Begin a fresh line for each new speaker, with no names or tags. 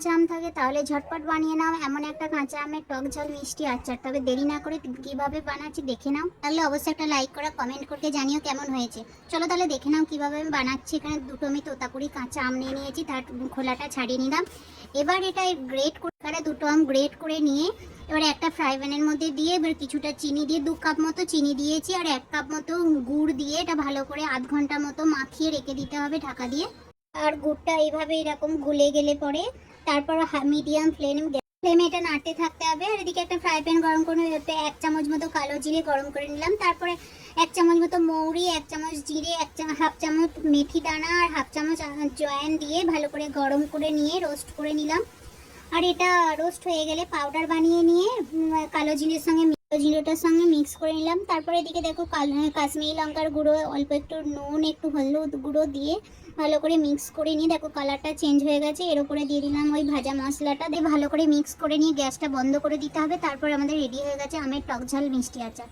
কাঁচা আম থাকে তাহলে ঝটপট বানিয়ে নাও এমন একটা কাঁচা আমের টক ঝাল মিষ্টি আচার। তবে দেরি না করে কিভাবে বানাচ্ছি দেখে নাও। তাহলে অবশ্যই একটা লাইক করা কমেন্ট করতে জানিও কেমন হয়েছে। চলো তাহলে দেখে নাও কিভাবে আমি বানাচ্ছি। এখানে দুটো আমি তোতাপুরি কাঁচা আম নিয়ে নিয়েছি, তার খোলাটা ছাড়িয়ে নিলাম। এবার এটা গ্রেট করে দুটো আম গ্রেট করে নিয়ে এবার একটা ফ্রাই প্যানের মধ্যে দিয়ে এবার কিছুটা চিনি দিয়ে 2 কাপ মতো চিনি দিয়েছি আর 1 কাপ মতো গুড় দিয়ে এটা ভালো করে আধ ঘন্টা মতো মাখিয়ে রেখে দিতে হবে ঢাকা দিয়ে। আর গুড়টা এইভাবে এরকম গুলে গেলে পরে তারপর মিডিয়াম ফ্লেমে এটা নাড়তে থাকতে হবে। আর এদিকে একটা ফ্রাই প্যান গরম করে 1 চামচ মতো কালো জিরে গরম করে নিলাম। তারপরে 1 চামচ মতো মৌরি, 1 চামচ জিরে, হাফ চামচ মেথি দানা আর হাফ চামচ জয়েন দিয়ে ভালো করে গরম করে নিয়ে রোস্ট করে নিলাম। আর এটা রোস্ট হয়ে গেলে পাউডার বানিয়ে নিয়ে কালো জিরেটার সঙ্গে মিক্স করে নিলাম। তারপরে এদিকে দেখো কাশ্মীরি লঙ্কার গুঁড়ো, অল্প একটু নুন, একটু হলুদ গুঁড়ো দিয়ে ভালো করে মিক্স করে নিয়ে দেখো কালারটা চেঞ্জ হয়ে গেছে। এর উপরে দিয়ে দিলাম ওই ভাজা মশলাটা দিয়ে ভালো করে মিক্স করে নিয়ে গ্যাসটা বন্ধ করে দিতে হবে। তারপর আমাদের রেডি হয়ে গেছে আমের টক ঝাল মিষ্টি আচার।